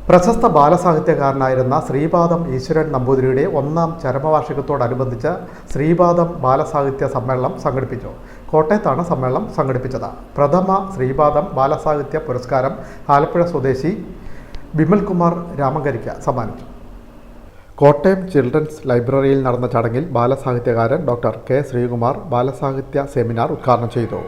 പ്രശസ്ത ബാലസാഹിത്യകാരനായിരുന്ന ശ്രീപാദം ഈശ്വരൻ നമ്പൂതിരിയുടെ 1ാം ചരമവാർഷികത്തോടനുബന്ധിച്ച് ശ്രീപാദം ബാലസാഹിത്യ സമ്മേളനം സംഘടിപ്പിച്ചു. കോട്ടയത്താണ് സമ്മേളനം സംഘടിപ്പിച്ചത്. പ്രഥമ ശ്രീപാദം ബാലസാഹിത്യ പുരസ്കാരം ആലപ്പുഴ സ്വദേശി ബിമൽകുമാർ രാമങ്കരിക്ക് സമ്മാനിച്ചു. കോട്ടയം ചിൽഡ്രൻസ് ലൈബ്രറിയിൽ നടന്ന ചടങ്ങിൽ ബാലസാഹിത്യകാരൻ ഡോക്ടർ കെ ശ്രീകുമാർ ബാലസാഹിത്യ സെമിനാർ ഉദ്ഘാടനം ചെയ്തു.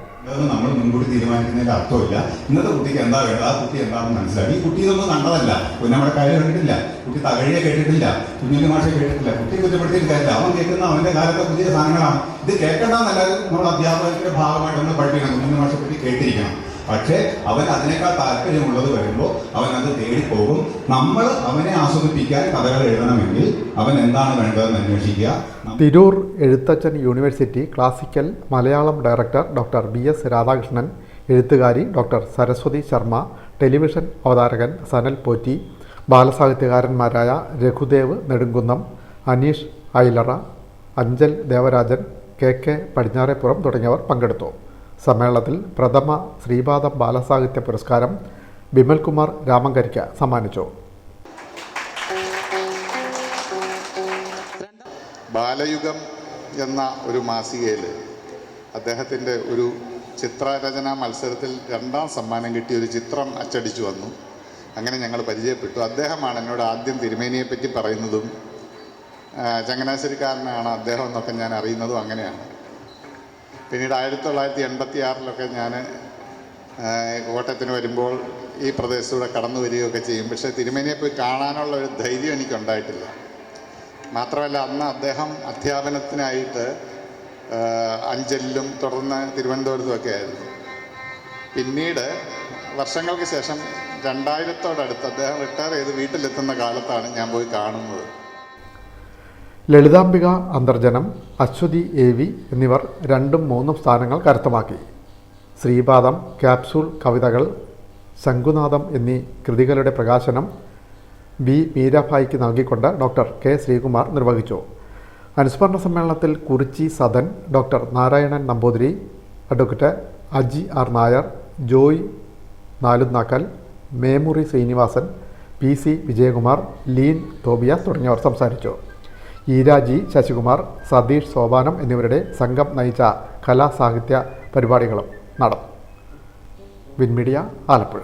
നമ്മൾ മുൻകൂട്ടി തീരുമാനിക്കുന്നതിൽ അർത്ഥമില്ല. ഇന്നത്തെ കുട്ടിക്ക് എന്താ വേണ്ടത്, ആ കുട്ടി എന്താണെന്ന് മനസ്സിലാക്കി. ഈ കുട്ടി ഇതൊന്നും കണ്ടതല്ല, നമ്മുടെ കാര്യം കണ്ടിട്ടില്ല, കുട്ടി തകഴിയെ കേട്ടിട്ടില്ല, കുഞ്ഞുണ്ണി മാഷെ കേട്ടിട്ടില്ല. കുട്ടി കുറ്റപ്പെടുത്തിയിട്ടില്ല. അവൻ കേൾക്കുന്ന അവന്റെ കാലത്തെ പുതിയ സാധനങ്ങളാണ്. ഇത് കേൾക്കേണ്ടെന്നല്ല, നമ്മൾ അധ്യാപകത്തിന്റെ ഭാഗമായിട്ട് നമ്മൾ പഠിക്കണം. കുഞ്ഞുണ്ണി മാഷെ പറ്റി കേട്ടിരിക്കണം. പക്ഷേ അവൻ അതിനേക്കാൾ താല്പര്യമുള്ളത് വരുമ്പോൾ അവൻ അത് തേടിപ്പോകും. നമ്മൾ അവനെ ആസ്വദിപ്പിക്കാൻ കഥകൾ എഴുതണമെങ്കിൽ അവൻ എന്താണ് വേണ്ടതെന്ന് അന്വേഷിക്കുക. Tirur Ezhuthachan university classical Malayalam director doctor BS Radhakrishnan, എഴുത്തുകാരി ഡോക്ടർ സരസ്വതി ശർമ്മ, ടെലിവിഷൻ അവതാരകൻ സനൽ പോറ്റി, ബാലസാഹിത്യകാരന്മാരായ രഘുദേവ് നെടുങ്കുന്നം, അനീഷ് ഐലറ, അഞ്ചൽ ദേവരാജൻ, KK പടിഞ്ഞാറേപ്പുറം തുടങ്ങിയവർ പങ്കെടുത്തു. സമ്മേളനത്തിൽ പ്രഥമ ശ്രീപാദം ബാലസാഹിത്യ പുരസ്കാരം ബിമൽകുമാർ രാമങ്കരിക്ക് സമ്മാനിച്ചു. ബാലയുഗം എന്ന ഒരു മാസികയിൽ അദ്ദേഹത്തിൻ്റെ ഒരു ചിത്രരചനാ മത്സരത്തിൽ 2ാം സമ്മാനം കിട്ടിയ ഒരു ചിത്രം അച്ചടിച്ചു വന്നു. അങ്ങനെ ഞങ്ങൾ പരിചയപ്പെട്ടു. അദ്ദേഹമാണ് എന്നോട് ആദ്യം തിരുമേനിയെപ്പറ്റി പറയുന്നതും ചങ്ങനാശ്ശേരിക്കാരനാണ് അദ്ദേഹം എന്നൊക്കെ ഞാൻ അറിയുന്നതും അങ്ങനെയാണ്. പിന്നീട് 1986 ഞാൻ കോട്ടയത്തിന് വരുമ്പോൾ ഈ പ്രദേശത്തൂടെ കടന്നു വരികയൊക്കെ ചെയ്യും. പക്ഷേ തിരുമേനിയെ പോയി കാണാനുള്ള ഒരു ധൈര്യം എനിക്കുണ്ടായിട്ടില്ല. മാത്രമല്ല, അന്ന് അദ്ദേഹം അധ്യാപനത്തിനായിട്ട് അഞ്ചലിലും തുടർന്ന് തിരുവനന്തപുരത്തുമൊക്കെ ആയിരുന്നു. പിന്നീട് വർഷങ്ങൾക്ക് ശേഷം 2000 അദ്ദേഹം റിട്ടയർ ചെയ്ത് വീട്ടിലെത്തുന്ന കാലത്താണ് ഞാൻ പോയി കാണുന്നത്. ലളിതാംബിക അന്തർജനം, അശ്വതി AV എന്നിവർ 2ഉം 3ഉം സ്ഥാനങ്ങൾ കരസ്ഥമാക്കി. ശ്രീപാദം, ക്യാപ്സൂൾ കവിതകൾ, ശംഖുനാഥം എന്നീ കൃതികളുടെ പ്രകാശനം B. മീരാഭായിക്ക് നൽകിക്കൊണ്ട് ഡോക്ടർ K. ശ്രീകുമാർ നിർവഹിച്ചു. അനുസ്മരണ സമ്മേളനത്തിൽ Kurichi Sadan, doctor Narayanan Namboothiri, advocate Aji R. Nair, Joy Nalunakkal, Memuri Srinivasan, PC. Vijayakumar, Leen Tobias തുടങ്ങിയവർ സംസാരിച്ചു. ഈരാജി ശശികുമാർ, സതീഷ് സോപാനം എന്നിവരുടെ സംഘം നയിച്ച കലാസാഹിത്യ പരിപാടികളും നടന്നു. വിൻമീഡിയ, ആലപ്പുഴ.